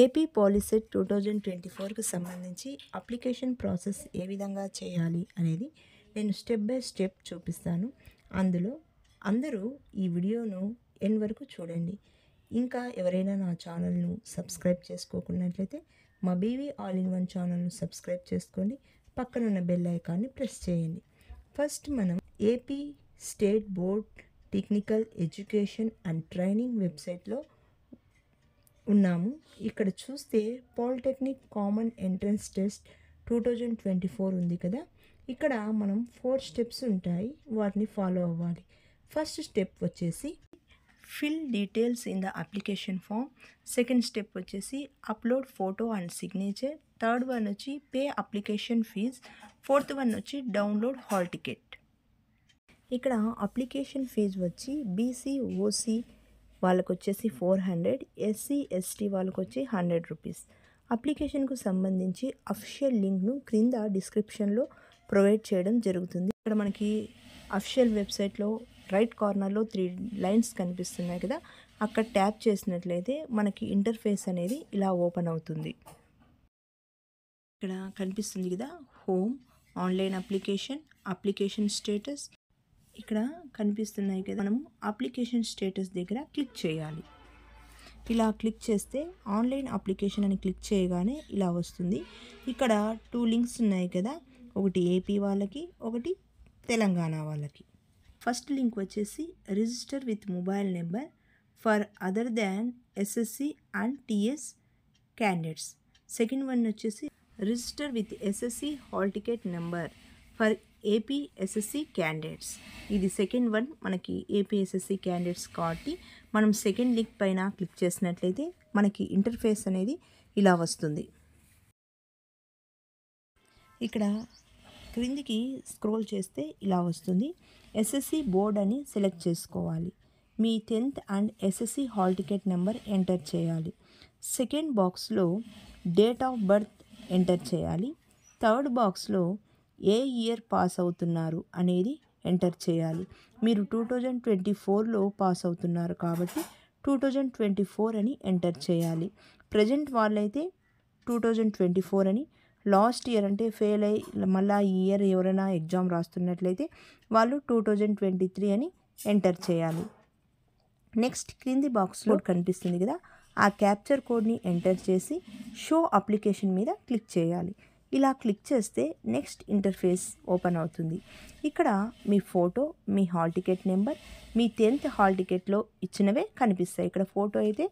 AP POLYCET 2024కి సంబంధించి application process ఏ విధంగా చేయాలి అనేది నేను స్టెప్ బై స్టెప్ చూపిస్తాను. అందులో అందరూ ఈ వీడియోను ఎండ్ వరకు చూడండి. ఇంకా ఎవరైనా నా ఛానల్ను సబ్స్క్రైబ్ చేసుకోకున్నట్లయితే మా బీవీ ఆల్ ఇన్ వన్ ఛానల్ను సబ్స్క్రైబ్ చేసుకోండి. పక్కనున్న బెల్ ఐకాన్ని ప్రెస్ చేయండి. ఫస్ట్ మనం AP state board technical education and training వెబ్సైట్లో ఉన్నాము. ఇక్కడ చూస్తే పాలిటెక్నిక్ కామన్ ఎంట్రన్స్ టెస్ట్ 2024 ఉంది కదా. ఇక్కడ మనం 4 స్టెప్స్ ఉంటాయి, వాటిని ఫాలో అవ్వాలి. ఫస్ట్ స్టెప్ వచ్చేసి fill details in the application form. Second step వచ్చేసి upload photo and signature. Third one వచ్చి pay application fees. Fourth one వచ్చి డౌన్లోడ్ హాల్ టికెట్. ఇక్కడ అప్లికేషన్ ఫీజు వచ్చి బీసీ ఓసీ వాళ్ళకు వచ్చేసి 400, ఎస్సీ ఎస్టీ వాళ్ళకు వచ్చి 100 రూపీస్. అప్లికేషన్కు సంబంధించి అఫీషియల్ లింక్ను క్రింద డిస్క్రిప్షన్లో ప్రొవైడ్ చేయడం జరుగుతుంది. ఇక్కడ మనకి అఫీషియల్ వెబ్సైట్లో రైట్ కార్నర్లో 3 లైన్స్ కనిపిస్తున్నాయి కదా, అక్కడ ట్యాప్ చేసినట్లయితే మనకి ఇంటర్ఫేస్ అనేది ఇలా ఓపెన్ అవుతుంది. ఇక్కడ కనిపిస్తుంది కదా, home, online application, application status. ఇక్కడ కనిపిస్తున్నాయి కదా, మనం అప్లికేషన్ స్టేటస్ దగ్గర క్లిక్ చేయాలి. ఇలా క్లిక్ చేస్తే ఆన్లైన్ అప్లికేషన్ అని క్లిక్ చేయగానే ఇలా వస్తుంది. ఇక్కడ 2 లింక్స్ ఉన్నాయి కదా, ఒకటి ఏపీ వాళ్ళకి, ఒకటి తెలంగాణ వాళ్ళకి. ఫస్ట్ లింక్ వచ్చేసి register with mobile number for other than SSC and TS candidates. Second one వచ్చేసి register with SSC hall ticket number for AP SSC candidates. ఇది సెకండ్ వన్ మనకి ఏపీ ఎస్ఎస్సి క్యాండిడేట్స్ కాబట్టి మనం second link పైన click చేసినట్లయితే మనకి interface అనేది ఇలా వస్తుంది. ఇక్కడ క్రిందికి స్క్రోల్ చేస్తే ఇలా వస్తుంది. ఎస్ఎస్సి బోర్డ్ అని సెలెక్ట్ చేసుకోవాలి. మీ 10th and SSC hall ticket number enter చేయాలి. సెకండ్ బాక్స్లో డేట్ ఆఫ్ బర్త్ ఎంటర్ చేయాలి. థర్డ్ బాక్స్లో ఏ ఇయర్ పాస్ అవుతున్నారు అనేది ఎంటర్ చేయాలి. మీరు 2024లో పాస్ అవుతున్నారు కాబట్టి 2024 అని ఎంటర్ చేయాలి. ప్రజెంట్ వాళ్ళైతే 2024 అని, లాస్ట్ ఇయర్ అంటే ఫెయిల్ అయ్యి మళ్ళీ ఈ ఇయర్ ఎవరైనా ఎగ్జామ్ రాస్తున్నట్లయితే వాళ్ళు 2023 అని ఎంటర్ చేయాలి. నెక్స్ట్ క్రింది బాక్స్లో కనిపిస్తుంది కదా, ఆ క్యాప్చర్ కోడ్ని ఎంటర్ చేసి షో అప్లికేషన్ మీద క్లిక్ చేయాలి. ఇలా క్లిక్ చేస్తే నెక్స్ట్ ఇంటర్ఫేస్ ఓపెన్ అవుతుంది. ఇక్కడ మీ ఫోటో, మీ హాల్ టికెట్ నెంబర్, మీ 10th హాల్ టికెట్లో ఇచ్చినవే కనిపిస్తాయి. ఇక్కడ ఫోటో అయితే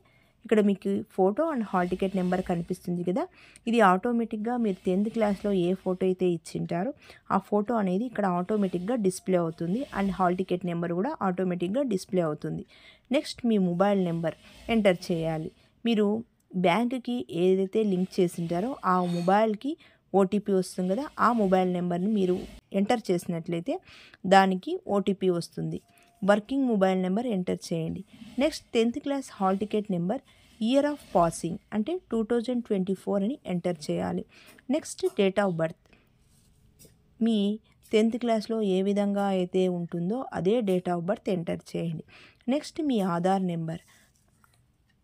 ఇక్కడ మీకు photo and hall ticket number కనిపిస్తుంది కదా, ఇది ఆటోమేటిక్గా మీరు 10th క్లాస్లో ఏ ఫోటో అయితే ఇచ్చింటారో ఆ ఫోటో అనేది ఇక్కడ ఆటోమేటిక్గా డిస్ప్లే అవుతుంది అండ్ హాల్ టికెట్ నెంబర్ కూడా ఆటోమేటిక్గా డిస్ప్లే అవుతుంది. నెక్స్ట్ మీ మొబైల్ నెంబర్ ఎంటర్ చేయాలి. మీరు బ్యాంక్కి ఏదైతే లింక్ చేసింటారో ఆ మొబైల్కి ఓటీపీ వస్తుంది కదా, ఆ మొబైల్ నెంబర్ని మీరు ఎంటర్ చేసినట్లయితే దానికి ఓటీపీ వస్తుంది. వర్కింగ్ మొబైల్ నెంబర్ ఎంటర్ చేయండి. Next 10th class hall ticket number, year of passing అంటే 2024 అని ఎంటర్ చేయాలి. Next date of birth, me 10th క్లాస్లో ఏ విధంగా అయితే ఉంటుందో అదే డేట్ ఆఫ్ బర్త్ ఎంటర్ చేయండి. Next me Aadhaar number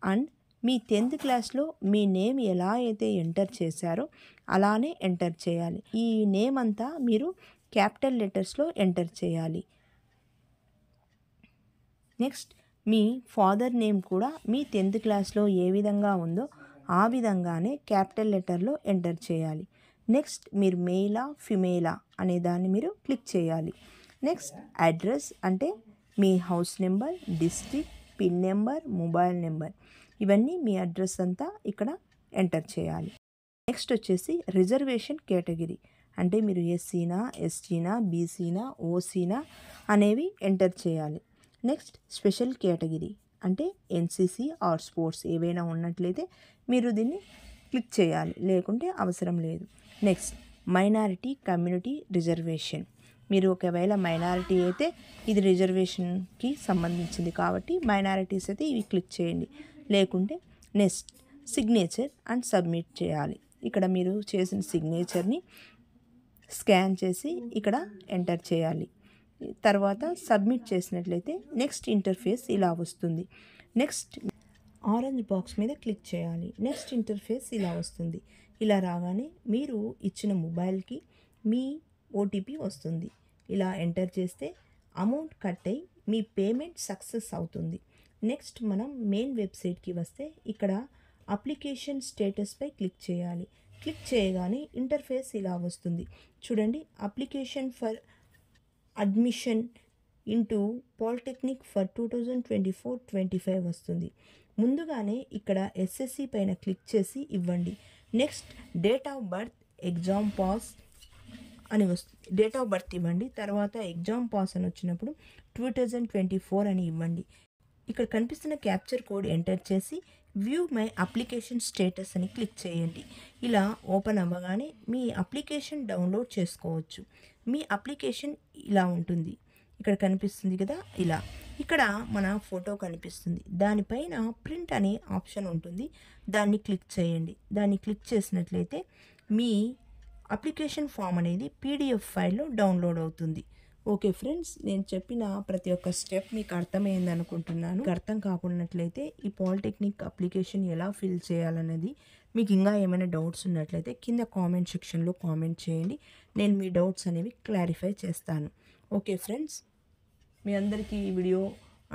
and me 10th క్లాస్లో మీ నేమ్ ఎలా అయితే ఎంటర్ చేశారో అలానే ఎంటర్ చేయాలి. ఈ నేమ్ అంతా మీరు క్యాపిటల్ లెటర్స్లో ఎంటర్ చేయాలి. నెక్స్ట్ మీ ఫాదర్ నేమ్ కూడా మీ 10th క్లాస్లో ఏ విధంగా ఉందో ఆ విధంగానే క్యాపిటల్ లెటర్లో ఎంటర్ చేయాలి. నెక్స్ట్ మీరు మెయిలా ఫిమేలా అనే దాన్ని మీరు క్లిక్ చేయాలి. నెక్స్ట్ అడ్రస్ అంటే మీ house number, district, pin number, mobile number, ఇవన్నీ మీ అడ్రస్ అంతా ఇక్కడ ఎంటర్ చేయాలి. నెక్స్ట్ వచ్చేసి రిజర్వేషన్ కేటగిరీ అంటే మీరు ఎస్సీనా, ఎస్టీనా, బీసీనా, ఓసీనా అనేవి ఎంటర్ చేయాలి. నెక్స్ట్ స్పెషల్ కేటగిరీ అంటే ఎన్సీసీ ఆర్ స్పోర్ట్స్ ఏవైనా ఉన్నట్లయితే మీరు దీన్ని క్లిక్ చేయాలి, లేకుంటే అవసరం లేదు. నెక్స్ట్ మైనారిటీ కమ్యూనిటీ రిజర్వేషన్, మీరు ఒకవేళ మైనారిటీ అయితే ఇది రిజర్వేషన్కి సంబంధించింది కాబట్టి మైనారిటీస్ అయితే ఇవి క్లిక్ చేయండి, లేకుంటే నెక్స్ట్ సిగ్నేచర్ అండ్ సబ్మిట్ చేయాలి. ఇక్కడ మీరు చేసిన సిగ్నేచర్ని స్కాన్ చేసి ఇక్కడ ఎంటర్ చేయాలి. తర్వాత సబ్మిట్ చేసినట్లయితే నెక్స్ట్ ఇంటర్ఫేస్ ఇలా వస్తుంది. నెక్స్ట్ ఆరెంజ్ బాక్స్ మీద క్లిక్ చేయాలి. నెక్స్ట్ ఇంటర్ఫేస్ ఇలా వస్తుంది. ఇలా రాగానే మీరు ఇచ్చిన మొబైల్కి మీ ఓటీపీ వస్తుంది. ఇలా ఎంటర్ చేస్తే అమౌంట్ కట్ అయ్యి మీ పేమెంట్ సక్సెస్ అవుతుంది. నెక్స్ట్ మనం మెయిన్ వెబ్సైట్కి వస్తే ఇక్కడ అప్లికేషన్ స్టేటస్పై క్లిక్ చేయాలి. క్లిక్ చేయగానే ఇంటర్ఫేస్ ఇలా వస్తుంది. చూడండి, application for admission into polytechnic for 2024-25 వస్తుంది. ముందుగానే ఇక్కడ ఎస్ఎస్సి పైన క్లిక్ చేసి ఇవ్వండి. Next date of birth, exam pass అని వస్తుంది. డేట్ ఆఫ్ బర్త్ ఇవ్వండి. తర్వాత ఎగ్జామ్ పాస్ అని వచ్చినప్పుడు 2024 అని ఇవ్వండి. ఇక్కడ కనిపిస్తున్న క్యాప్చర్ కోడ్ ఎంటర్ చేసి వ్యూ మై అప్లికేషన్ స్టేటస్ అని క్లిక్ చేయండి. ఇలా ఓపెన్ అవ్వగానే మీ అప్లికేషన్ డౌన్లోడ్ చేసుకోవచ్చు. మీ అప్లికేషన్ ఇలా ఉంటుంది. ఇక్కడ కనిపిస్తుంది కదా, ఇలా ఇక్కడ మన ఫోటో కనిపిస్తుంది. దానిపైన ప్రింట్ అనే ఆప్షన్ ఉంటుంది. దాన్ని క్లిక్ చేయండి. దాన్ని క్లిక్ చేసినట్లయితే మీ అప్లికేషన్ ఫామ్ అనేది పీడిఎఫ్ ఫైల్లో డౌన్లోడ్ అవుతుంది. ఓకే ఫ్రెండ్స్, నేను చెప్పిన ప్రతి ఒక్క స్టెప్ మీకు అర్థమైంది అనుకుంటున్నాను. మీకు అర్థం కాకున్నట్లయితే ఈ పాలిటెక్నిక్ అప్లికేషన్ ఎలా ఫిల్ చేయాలనేది మీకు ఇంకా ఏమైనా డౌట్స్ ఉన్నట్లయితే కింద కామెంట్ సెక్షన్లో కామెంట్ చేయండి. నేను మీ డౌట్స్ అనేవి క్లారిఫై చేస్తాను. ఓకే ఫ్రెండ్స్, మీ అందరికీ ఈ వీడియో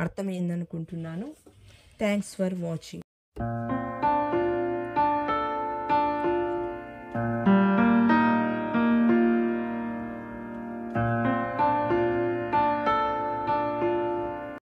అర్థమైంది అనుకుంటున్నాను. Thanks for watching.